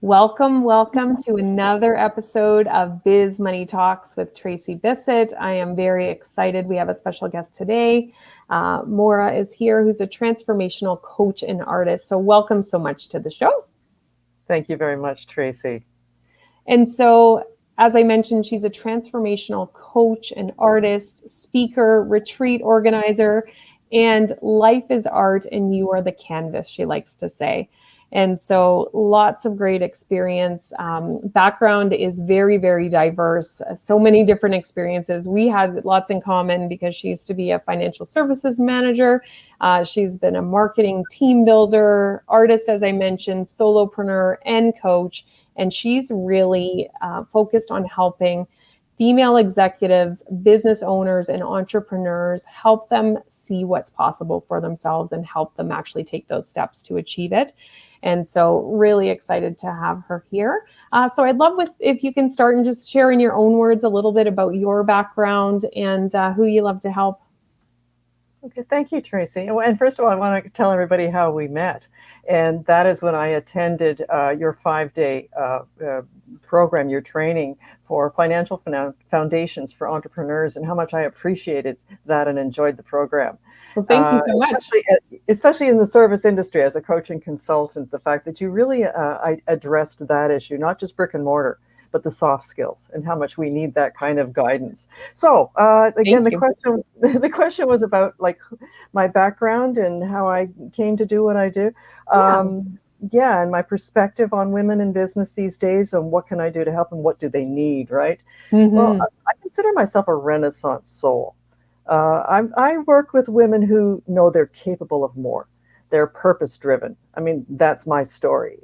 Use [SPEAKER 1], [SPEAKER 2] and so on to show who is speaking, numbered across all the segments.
[SPEAKER 1] Welcome to another episode of Biz Money Talks with Tracey Bissett. I am very excited. We have a special guest today. Maura is here, who's a transformational coach and artist. So welcome so much to the show.
[SPEAKER 2] Thank you very much, Tracey.
[SPEAKER 1] And so, as I mentioned, she's a transformational coach and artist, speaker, retreat organizer, and life is art and you are the canvas, she likes to say. And so lots of great experience. Background is very, very diverse. So many different experiences. We had lots in common because she used to be a financial services manager. She's been a marketing team builder, artist, as I mentioned, solopreneur and coach. And she's really focused on helping female executives, business owners, and entrepreneurs, help them see what's possible for themselves and help them actually take those steps to achieve it. And so really excited to have her here. So I'd love if you can start and just share in your own words a little bit about your background and who you love to help.
[SPEAKER 2] Okay, thank you, Tracey. And first of all, I want to tell everybody how we met. And that is when I attended your 5-day program, your training for financial foundations for entrepreneurs, and how much I appreciated that and enjoyed the program.
[SPEAKER 1] Well, thank you so much.
[SPEAKER 2] Especially in the service industry as a coach and consultant, the fact that you really addressed that issue, not just brick and mortar, but the soft skills and how much we need that kind of guidance. So again, the question was about like my background and how I came to do what I do. And my perspective on women in business these days and what can I do to help them? What do they need, right? Mm-hmm. Well, I consider myself a Renaissance soul. I work with women who know they're capable of more. They're purpose-driven. I mean, that's my story.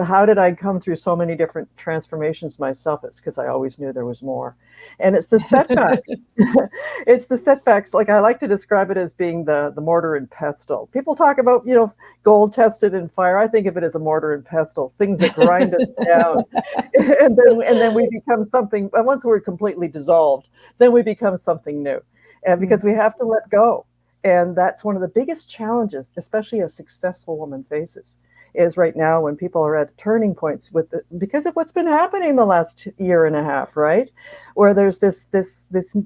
[SPEAKER 2] How did I come through so many different transformations myself? It's because I always knew there was more. And it's the setbacks. It's the setbacks. Like I like to describe it as being the mortar and pestle. People talk about, gold tested in fire. I think of it as a mortar and pestle, things that grind us down. and then we become something. Once we're completely dissolved, then we become something new. And because we have to let go. And that's one of the biggest challenges, especially a successful woman faces, is right now when people are at turning points because of what's been happening the last year and a half, right? Where there's this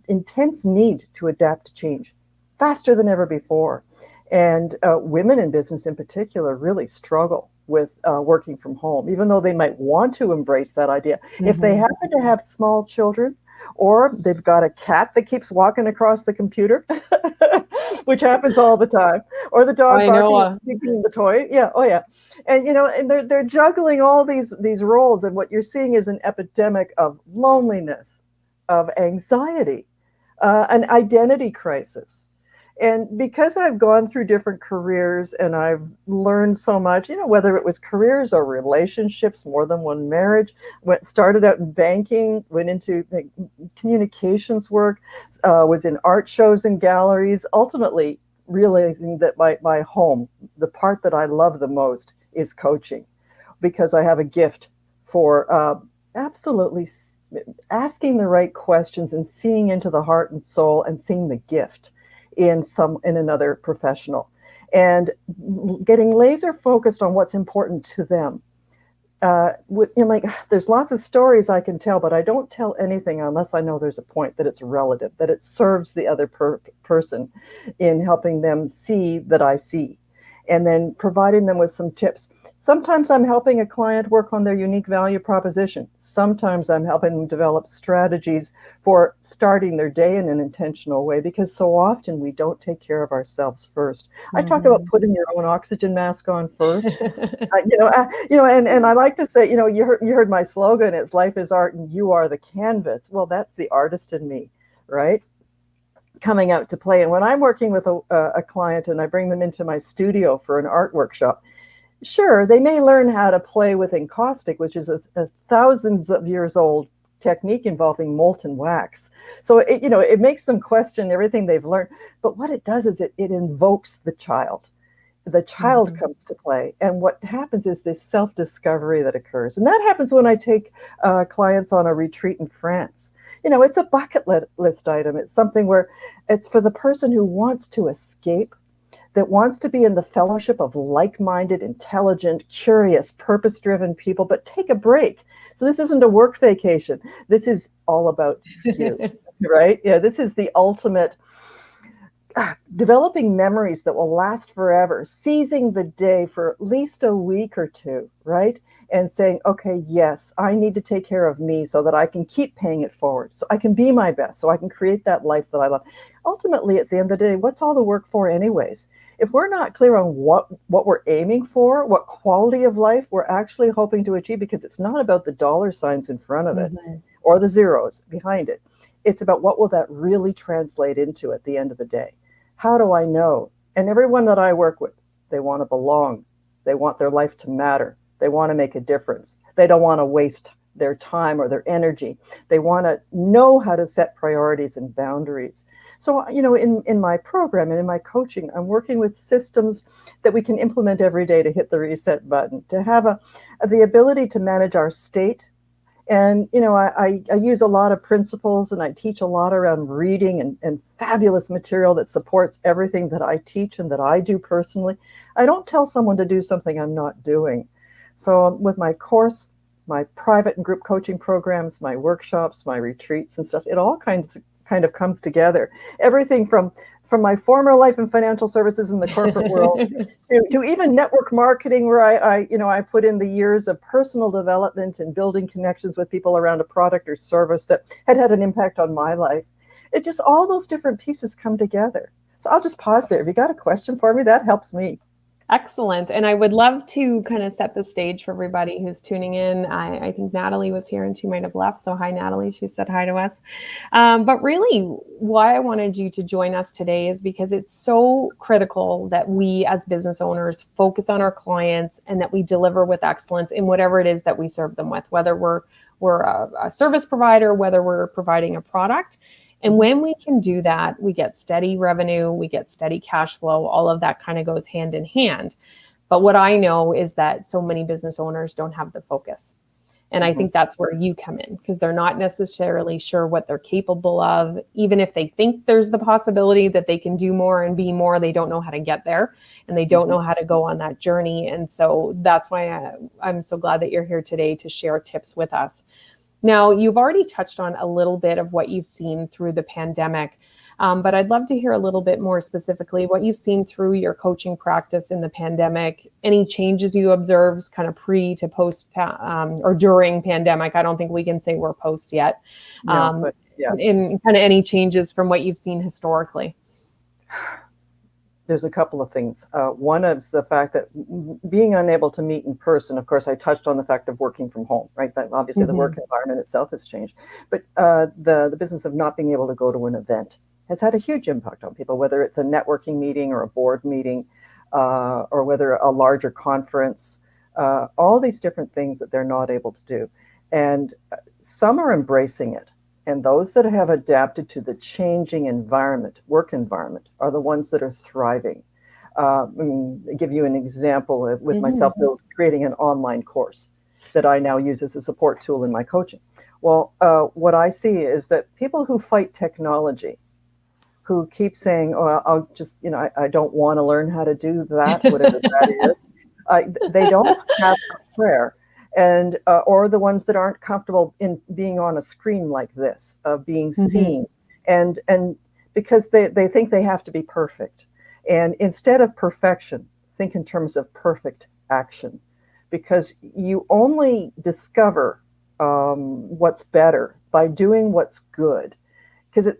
[SPEAKER 2] intense need to adapt to change faster than ever before. And women in business in particular really struggle with working from home, even though they might want to embrace that idea. Mm-hmm. If they happen to have small children, or they've got a cat that keeps walking across the computer, which happens all the time, or the dog barking, kicking the toy. Yeah, oh yeah, and and they're juggling all these roles, and what you're seeing is an epidemic of loneliness, of anxiety, an identity crisis. And because I've gone through different careers and I've learned so much, whether it was careers or relationships, more than one marriage, started out in banking, went into communications work, was in art shows and galleries, ultimately realizing that my home, the part that I love the most is coaching, because I have a gift for absolutely asking the right questions and seeing into the heart and soul and seeing the gift in another professional, and getting laser focused on what's important to them. There's lots of stories I can tell, but I don't tell anything unless I know there's a point, that it's relative, that it serves the other person in helping them see that I see, and then providing them with some tips. Sometimes I'm helping a client work on their unique value proposition. Sometimes I'm helping them develop strategies for starting their day in an intentional way, because so often we don't take care of ourselves first. Mm-hmm. I talk about putting your own oxygen mask on first. And I like to say, you heard my slogan, it's life is art and you are the canvas. Well, that's the artist in me, right? Coming out to play. And when I'm working with a client and I bring them into my studio for an art workshop, sure, they may learn how to play with encaustic, which is a thousands of years old technique involving molten wax. So it makes them question everything they've learned. But what it does is it invokes the child. The child mm-hmm. comes to play. And what happens is this self-discovery that occurs. And that happens when I take clients on a retreat in France. It's a bucket list item. It's something where it's for the person who wants to escape that wants to be in the fellowship of like-minded, intelligent, curious, purpose-driven people, but take a break. So this isn't a work vacation. This is all about you, right? Yeah, this is the ultimate developing memories that will last forever, seizing the day for at least a week or two, right? And saying, okay, yes, I need to take care of me so that I can keep paying it forward, so I can be my best, so I can create that life that I love. Ultimately, at the end of the day, what's all the work for anyways? If we're not clear on what we're aiming for, what quality of life we're actually hoping to achieve, because it's not about the dollar signs in front of it or the zeros behind it. It's about what will that really translate into at the end of the day. How do I know? And everyone that I work with, they want to belong. They want their life to matter. They want to make a difference. They don't want to waste their time or their energy. They want to know how to set priorities and boundaries. So, in my program and in my coaching, I'm working with systems that we can implement every day to hit the reset button, to have the ability to manage our state. And, I use a lot of principles, and I teach a lot around reading and fabulous material that supports everything that I teach and that I do personally. I don't tell someone to do something I'm not doing. So with my course, my private and group coaching programs, my workshops, my retreats and stuff, it all kind of comes together. Everything from my former life in financial services in the corporate world to even network marketing, where I put in the years of personal development and building connections with people around a product or service that had an impact on my life. It just, all those different pieces come together. So I'll just pause there. If you got a question for me, that helps me.
[SPEAKER 1] Excellent. And I would love to kind of set the stage for everybody who's tuning in. I think Natalie was here and she might have left. So hi, Natalie. She said hi to us. But really, why I wanted you to join us today is because it's so critical that we as business owners focus on our clients and that we deliver with excellence in whatever it is that we serve them with, whether we're a service provider, whether we're providing a product. And when we can do that, we get steady revenue, we get steady cash flow, all of that kind of goes hand in hand. But what I know is that so many business owners don't have the focus. And I think that's where you come in, because they're not necessarily sure what they're capable of. Even if they think there's the possibility that they can do more and be more, they don't know how to get there and they don't know how to go on that journey. And so that's why I'm so glad that you're here today to share tips with us. Now, you've already touched on a little bit of what you've seen through the pandemic, but I'd love to hear a little bit more specifically what you've seen through your coaching practice in the pandemic, any changes you observed kind of pre to post or during pandemic. I don't think we can say we're post yet. But in kind of any changes from what you've seen historically.
[SPEAKER 2] There's a couple of things. One is the fact that being unable to meet in person, of course, I touched on the fact of working from home, right? But obviously the work environment itself has changed. But the business of not being able to go to an event has had a huge impact on people, whether it's a networking meeting or a board meeting, or whether a larger conference, all these different things that they're not able to do. And some are embracing it. And those that have adapted to the changing environment, work environment, are the ones that are thriving. I'll give you an example with myself creating an online course that I now use as a support tool in my coaching. Well, what I see is that people who fight technology, who keep saying, "Oh, I'll just, I don't want to learn how to do that," whatever that is, they don't have a prayer. And or the ones that aren't comfortable in being on a screen like this, of being seen, and because they think they have to be perfect. And instead of perfection, think in terms of perfect action, because you only discover what's better by doing what's good. Because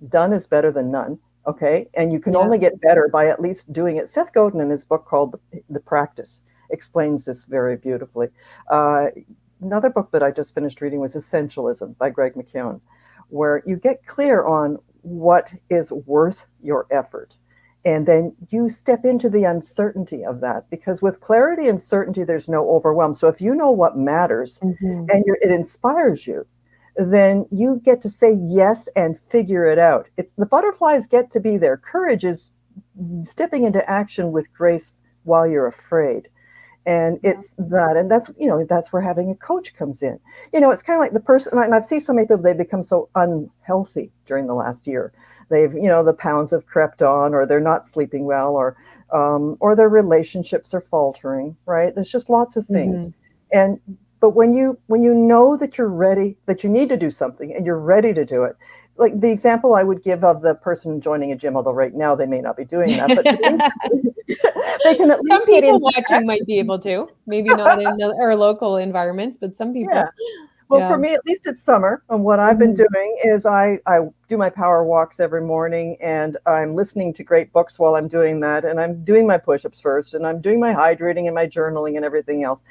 [SPEAKER 2] done is better than none. Okay, and you can only get better by at least doing it. Seth Godin, in his book called The Practice, explains this very beautifully. Another book that I just finished reading was Essentialism by Greg McKeown, where you get clear on what is worth your effort. And then you step into the uncertainty of that, because with clarity and certainty, there's no overwhelm. So if you know what matters and it inspires you, then you get to say yes and figure it out. It's the butterflies get to be there. Courage is stepping into action with grace while you're afraid. And it's that, and that's, that's where having a coach comes in. It's kind of like the person, and I've seen so many people, they become so unhealthy during the last year. They've, the pounds have crept on, or they're not sleeping well, or their relationships are faltering, right? There's just lots of things. But when you know that you're ready, that you need to do something and you're ready to do it, like the example I would give of the person joining a gym, although right now they may not be doing that, but they can at least
[SPEAKER 1] some people watching might be able to, maybe not in our local environments, but some people.
[SPEAKER 2] Yeah. Well, for me, at least it's summer. And what I've been doing is I do my power walks every morning, and I'm listening to great books while I'm doing that. And I'm doing my push-ups first, and I'm doing my hydrating and my journaling and everything else.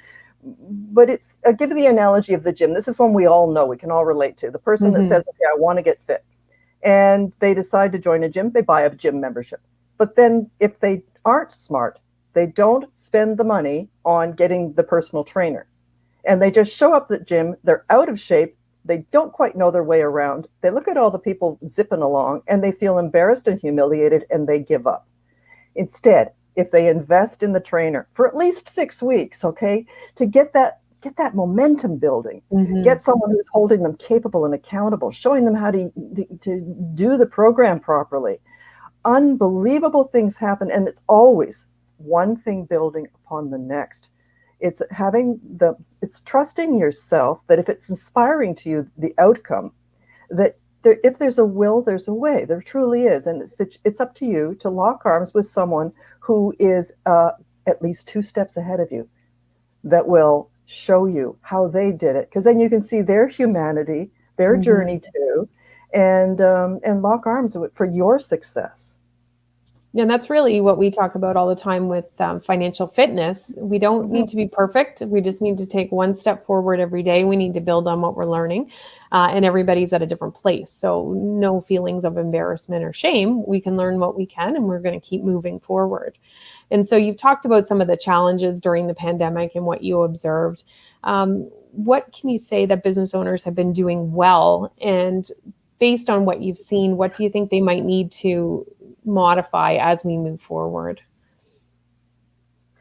[SPEAKER 2] But I give the analogy of the gym. This is one we all know, we can all relate to. The person that says, okay, I want to get fit, and they decide to join a gym, they buy a gym membership. But then if they aren't smart, they don't spend the money on getting the personal trainer. And they just show up at the gym, they're out of shape, they don't quite know their way around. They look at all the people zipping along, and they feel embarrassed and humiliated, and they give up. Instead, if they invest in the trainer for at least 6 weeks, okay, to get that momentum building, get someone who's holding them capable and accountable, showing them how to do the program properly, unbelievable things happen. And it's always one thing building upon the next. It's it's trusting yourself that if it's inspiring to you, the outcome, that if there's a will, there's a way. There truly is. And it's up to you to lock arms with someone who is at least 2 steps ahead of you, that will show you how they did it. Because then you can see their humanity, their journey too, and lock arms for your success.
[SPEAKER 1] Yeah, and that's really what we talk about all the time with financial fitness. We don't need to be perfect. We just need to take one step forward every day. We need to build on what we're learning. And everybody's at a different place. So no feelings of embarrassment or shame. We can learn what we can, and we're going to keep moving forward. And so you've talked about some of the challenges during the pandemic and what you observed. What can you say that business owners have been doing well? And based on what you've seen, what do you think they might need to modify as we move forward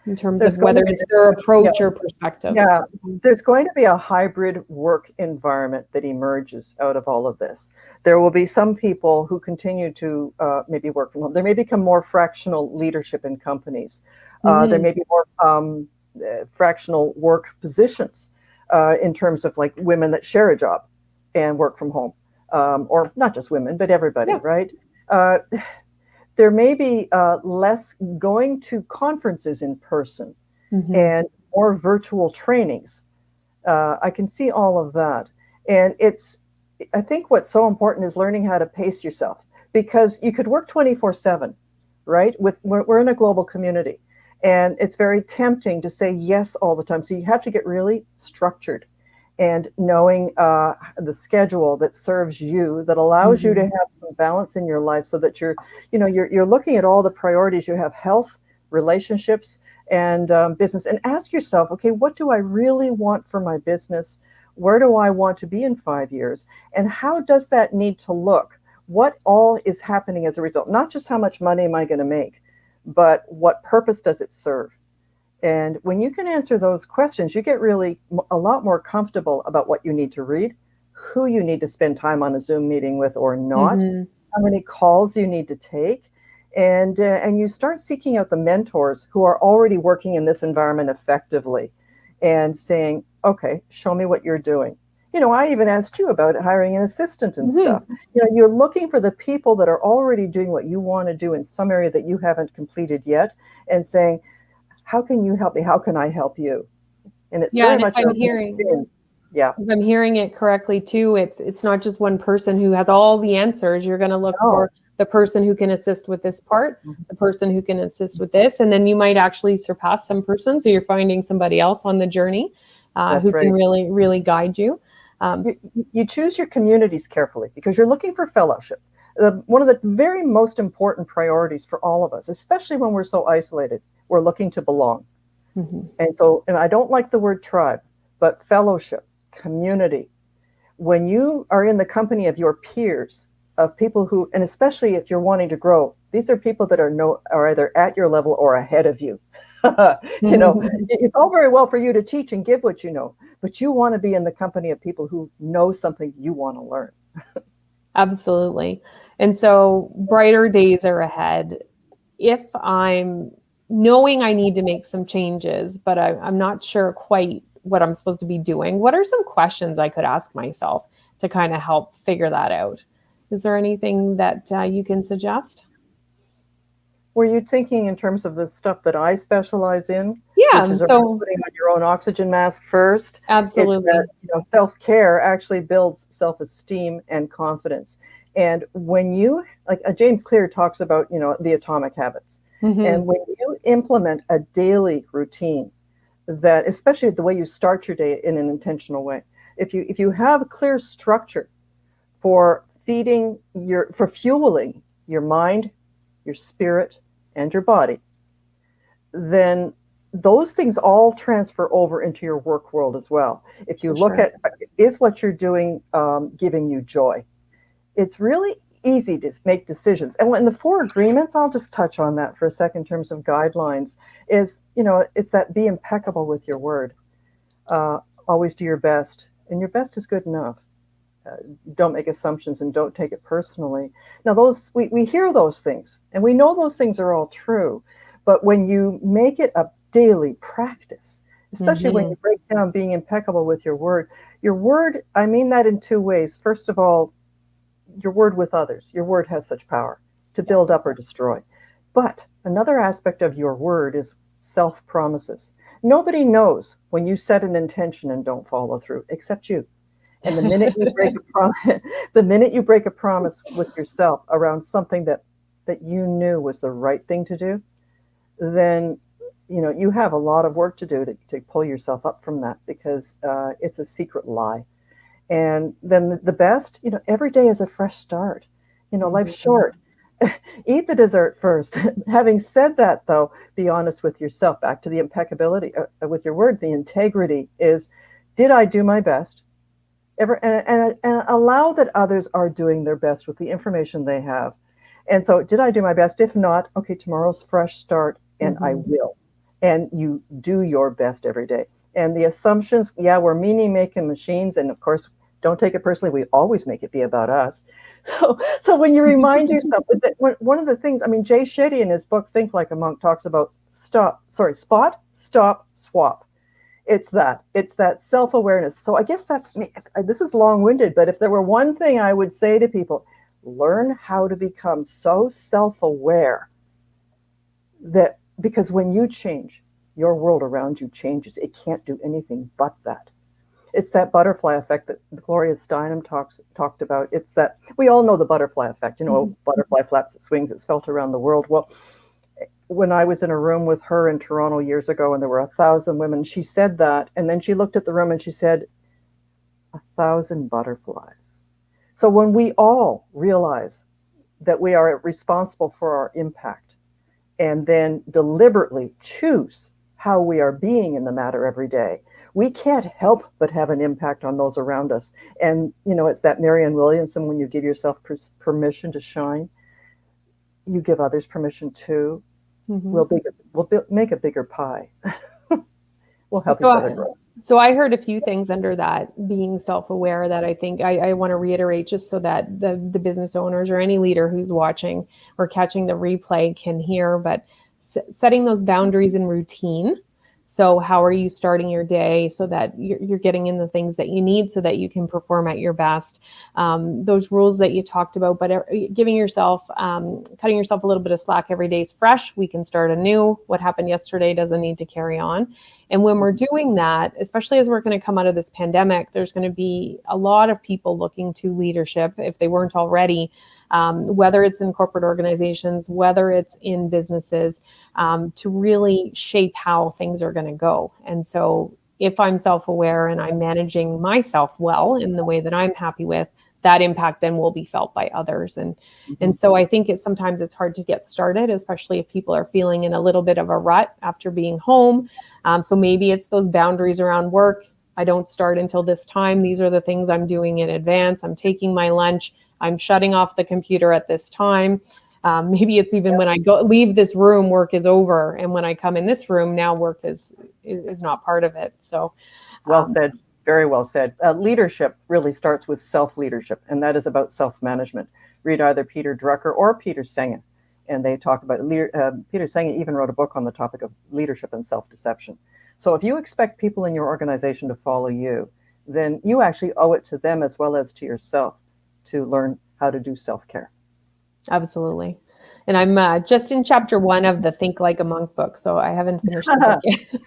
[SPEAKER 1] in terms of whether it's their approach or perspective?
[SPEAKER 2] Yeah, there's going to be a hybrid work environment that emerges out of all of this. There will be some people who continue to maybe work from home. There may become more fractional leadership in companies. There may be more fractional work positions in terms of like women that share a job and work from home, or not just women, but everybody, right? There may be less going to conferences in person and more virtual trainings. I can see all of that. And I think what's so important is learning how to pace yourself, because you could work 24/7, right? We're in a global community, and it's very tempting to say yes all the time. So you have to get really structured, and knowing the schedule that serves you, that allows you to have some balance in your life, so that you're looking at all the priorities. You have health, relationships, and business. And ask yourself, okay, what do I really want for my business? Where do I want to be in 5 years? And how does that need to look? What all is happening as a result? Not just how much money am I going to make, but what purpose does it serve? And when you can answer those questions, you get really a lot more comfortable about what you need to read, who you need to spend time on a Zoom meeting with or not, how many calls you need to take. And you start seeking out the mentors who are already working in this environment effectively, and saying, okay, show me what you're doing. I even asked you about hiring an assistant and stuff. You're looking for the people that are already doing what you want to do in some area that you haven't completed yet, and saying, how can you help me? How can I help you? And it's very much. If
[SPEAKER 1] I'm hearing it correctly too, it's not just one person who has all the answers. You're going to look for the person who can assist with this part, the person who can assist with this, and then you might actually surpass some person. So you're finding somebody else on the journey who can really, really guide you.
[SPEAKER 2] You choose your communities carefully, because you're looking for fellowship. One of the very most important priorities for all of us, especially when we're so isolated, we're looking to belong. And I don't like the word tribe, but fellowship, community. When you are in the company of your peers, of people who, and especially if you're wanting to grow, these are people that are either at your level or ahead of you. It's all very well for you to teach and give what you know, but you want to be in the company of people who know something you want to learn.
[SPEAKER 1] Absolutely. And so brighter days are ahead. If I'm knowing I need to make some changes, but I'm not sure quite what I'm supposed to be doing, what are some questions I could ask myself to kind of help figure that out? Is there anything that you can suggest?
[SPEAKER 2] Were you thinking in terms of the stuff that I specialize in, which
[SPEAKER 1] Yeah.
[SPEAKER 2] is around
[SPEAKER 1] So
[SPEAKER 2] putting on your own oxygen mask first? It's
[SPEAKER 1] absolutely.
[SPEAKER 2] that self-care actually builds self-esteem and confidence. And when you, like James Clear talks about, the atomic habits.
[SPEAKER 1] Mm-hmm.
[SPEAKER 2] And when you implement a daily routine that, especially the way you start your day in an intentional way, if you have a clear structure for for fueling your mind, your spirit, and your body, then those things all transfer over into your work world as well. If you look at, is what you're doing giving you joy? It's really easy to make decisions. And when the 4 agreements, I'll just touch on that for a second in terms of guidelines, is, it's that be impeccable with your word. Always do your best, and your best is good enough. Don't make assumptions and don't take it personally. Now, we hear those things, and we know those things are all true. But when you make it a daily practice, especially when you break down being impeccable with your word, I mean that in 2 ways. First of all, your word with others. Your word has such power to build up or destroy. But another aspect of your word is self-promises. Nobody knows when you set an intention and don't follow through, except you. And the minute you break a promise with yourself around something that you knew was the right thing to do, then you have a lot of work to do to pull yourself up from that, because it's a secret lie. And then the best, every day is a fresh start. Life's short. Eat the dessert first. Having said that, though, be honest with yourself. Back to the impeccability with your word. The integrity is, did I do my best? And allow that others are doing their best with the information they have. And so, did I do my best? If not, okay, tomorrow's fresh start, and I will. And you do your best every day. And the assumptions, we're meaning-making machines, and of course, don't take it personally. We always make it be about us. So when you remind yourself, one of the things, Jay Shetty in his book, Think Like a Monk, talks about spot, stop, swap. It's that self-awareness. So I guess this is long-winded, but if there were one thing I would say to people, learn how to become so self-aware that, because when you change, your world around you changes. It can't do anything but that. It's that butterfly effect that Gloria Steinem talked about. It's that we all know the butterfly effect, butterfly flaps, it swings, it's felt around the world. Well, when I was in a room with her in Toronto years ago, and there were 1,000 women, she said that, and then she looked at the room and she said, 1,000 butterflies. So when we all realize that we are responsible for our impact, and then deliberately choose how we are being in the matter every day, we can't help but have an impact on those around us. And, it's that Marianne Williamson, when you give yourself permission to shine, you give others permission too. We'll make a bigger pie. We'll help each other grow.
[SPEAKER 1] So I heard a few things under that, being self-aware, that I think I want to reiterate, just so that the business owners or any leader who's watching or catching the replay can hear. But setting those boundaries and routine. So how are you starting your day so that you're getting in the things that you need so that you can perform at your best? Those rules that you talked about, but cutting yourself a little bit of slack every day is fresh. We can start anew. What happened yesterday doesn't need to carry on. And when we're doing that, especially as we're going to come out of this pandemic, there's going to be a lot of people looking to leadership, if they weren't already, whether it's in corporate organizations, whether it's in businesses, to really shape how things are going to go. And so if I'm self-aware and I'm managing myself well in the way that I'm happy with, that impact then will be felt by others. And so I think sometimes it's hard to get started, especially if people are feeling in a little bit of a rut after being home. So maybe it's those boundaries around work. I don't start until this time. These are the things I'm doing in advance. I'm taking my lunch. I'm shutting off the computer at this time. Maybe it's even when I leave this room, work is over. And when I come in this room, now work is not part of it. So
[SPEAKER 2] well said. Very well said. Leadership really starts with self-leadership, and that is about self-management. Read either Peter Drucker or Peter Senge, and they talk about Peter Senge even wrote a book on the topic of leadership and self-deception. So if you expect people in your organization to follow you, then you actually owe it to them as well as to yourself to learn how to do self-care.
[SPEAKER 1] Absolutely. And I'm just in chapter 1 of the Think Like a Monk book, so I haven't finished the book yet.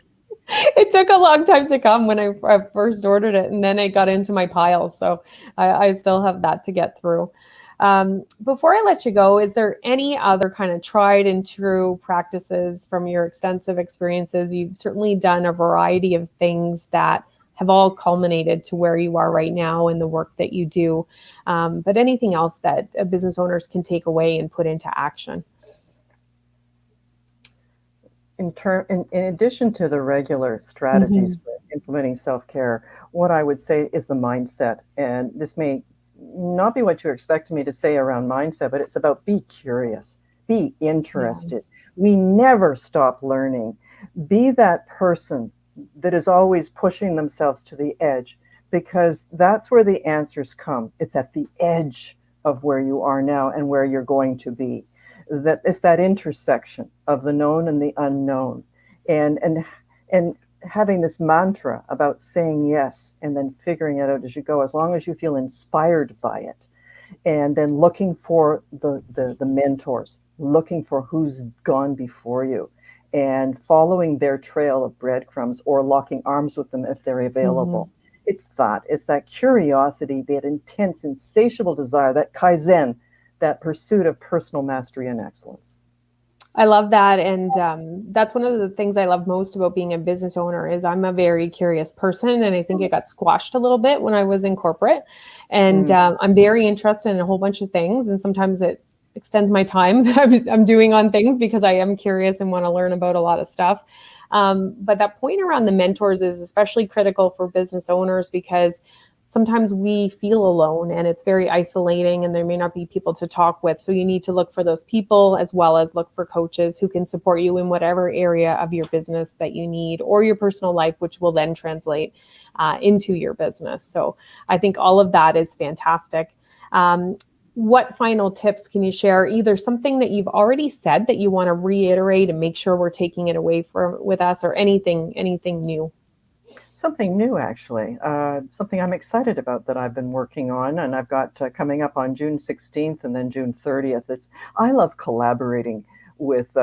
[SPEAKER 1] It took a long time to come when I first ordered it, and then it got into my pile. So I still have that to get through. Before I let you go, is there any other kind of tried and true practices from your extensive experiences? You've certainly done a variety of things that have all culminated to where you are right now in the work that you do. But anything else that business owners can take away and put into action?
[SPEAKER 2] In addition to the regular strategies for implementing self-care, what I would say is the mindset. And this may not be what you expected me to say around mindset, but it's about be curious, be interested. We never stop learning. Be that person that is always pushing themselves to the edge, because that's where the answers come. It's at the edge of where you are now and where you're going to be. That it's that intersection of the known and the unknown, and having this mantra about saying yes and then figuring it out as you go, as long as you feel inspired by it, and then looking for the mentors, looking for who's gone before you, and following their trail of breadcrumbs or locking arms with them if they're available. It's that curiosity, that intense, insatiable desire, that kaizen, that pursuit of personal mastery and excellence.
[SPEAKER 1] I love that. And that's one of the things I love most about being a business owner is I'm a very curious person. And I think it got squashed a little bit when I was in corporate. And I'm very interested in a whole bunch of things. And sometimes it extends my time that I'm doing on things because I am curious and want to learn about a lot of stuff. But that point around the mentors is especially critical for business owners because sometimes we feel alone and it's very isolating and there may not be people to talk with. So you need to look for those people as well as look for coaches who can support you in whatever area of your business that you need or your personal life, which will then translate into your business. So I think all of that is fantastic. What final tips can you share? Either something that you've already said that you want to reiterate and make sure we're taking it away with us, or anything new?
[SPEAKER 2] Something new, actually. Something I'm excited about that I've been working on, and I've got coming up on June 16th and then June 30th. I love collaborating with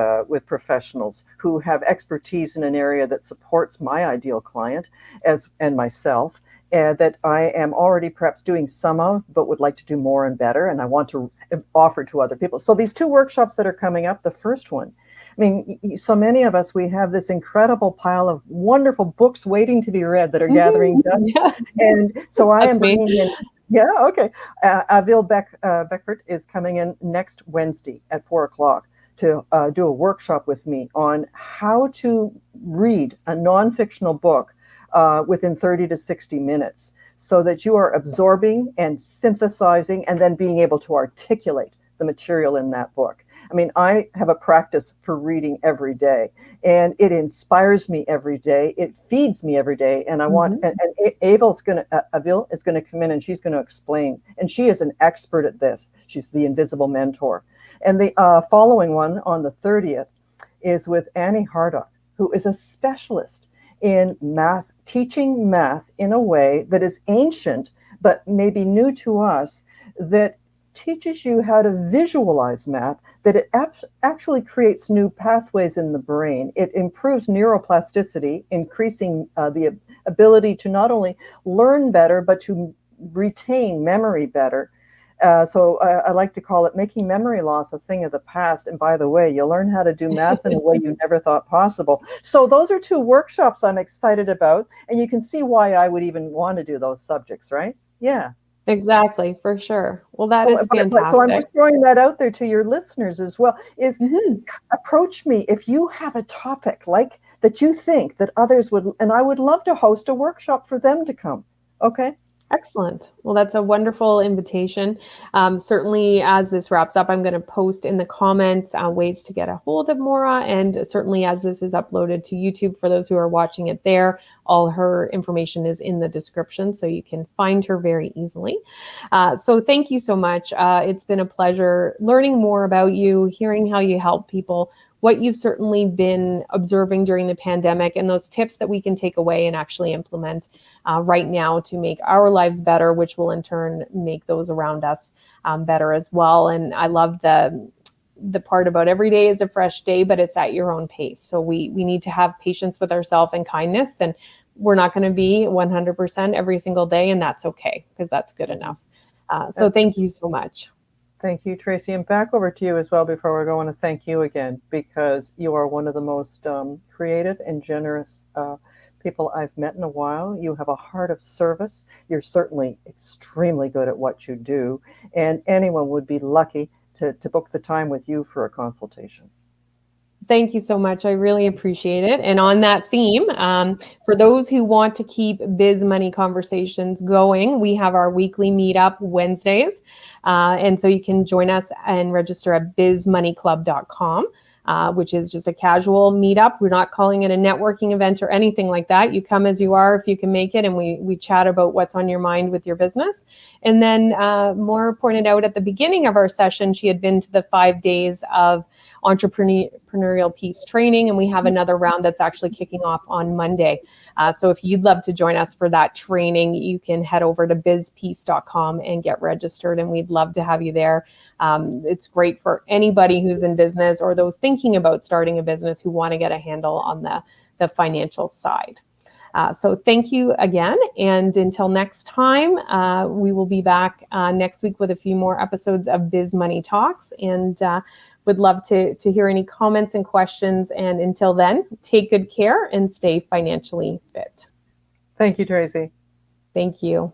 [SPEAKER 2] professionals who have expertise in an area that supports my ideal client and myself, that I am already perhaps doing some of, but would like to do more and better, and I want to offer to other people. So these 2 workshops that are coming up, the first one, I mean, so many of us, we have this incredible pile of wonderful books waiting to be read that are gathering dust. Yeah. And so I am bringing in, Avil Beckert is coming in next Wednesday at 4:00 to do a workshop with me on how to read a non-fictional book within 30 to 60 minutes so that you are absorbing and synthesizing and then being able to articulate the material in that book. I mean, I have a practice for reading every day, and it inspires me every day. It feeds me every day, and I want. And Avil is going to come in, and she's going to explain. And she is an expert at this. She's the invisible mentor. And the following one on the 30th is with Annie Hardock, who is a specialist in math, teaching math in a way that is ancient, but maybe new to us, that teaches you how to visualize math, that it actually creates new pathways in the brain. It improves neuroplasticity, increasing the ability to not only learn better, but to retain memory better. So I like to call it making memory loss a thing of the past. And by the way, you'll learn how to do math in a way you never thought possible. So those are 2 workshops I'm excited about. And you can see why I would even want to do those subjects, right? Yeah.
[SPEAKER 1] Exactly, for sure. Well, that is fantastic.
[SPEAKER 2] So I'm just throwing that out there to your listeners as well, is approach me if you have a topic like that you think that others would, and I would love to host a workshop for them to come. Okay.
[SPEAKER 1] Excellent. Well, that's a wonderful invitation. Certainly, as this wraps up, I'm going to post in the comments ways to get a hold of Maura. And certainly, as this is uploaded to YouTube, for those who are watching it there, all her information is in the description, so you can find her very easily. So thank you so much. It's been a pleasure learning more about you, hearing how you help people, what you've certainly been observing during the pandemic, and those tips that we can take away and actually implement right now to make our lives better, which will in turn make those around us better as well. And I love the part about every day is a fresh day, but it's at your own pace. So we need to have patience with ourselves and kindness, and we're not going to be 100% every single day, and that's okay, because that's good enough. So thank you so much.
[SPEAKER 2] Thank you, Tracey. And back over to you as well before we go. I want to thank you again, because you are one of the most creative and generous people I've met in a while. You have a heart of service. You're certainly extremely good at what you do. And anyone would be lucky to book the time with you for a consultation.
[SPEAKER 1] Thank you so much. I really appreciate it. And on that theme, for those who want to keep Biz Money conversations going, we have our weekly meetup Wednesdays. And so you can join us and register at bizmoneyclub.com. Which is just a casual meetup. We're not calling it a networking event or anything like that. You come as you are if you can make it, and we chat about what's on your mind with your business. And then Maura pointed out at the beginning of our session, she had been to the 5 days of entrepreneurial peace training, and we have another round that's actually kicking off on Monday. So if you'd love to join us for that training, you can head over to bizpeace.com and get registered, and we'd love to have you there. It's great for anybody who's in business or those thinking about starting a business who want to get a handle on the financial side. So thank you again. And until next time, we will be back next week with a few more episodes of Biz Money Talks, and would love to hear any comments and questions. And until then, take good care and stay financially fit.
[SPEAKER 2] Thank you, Tracey.
[SPEAKER 1] Thank you.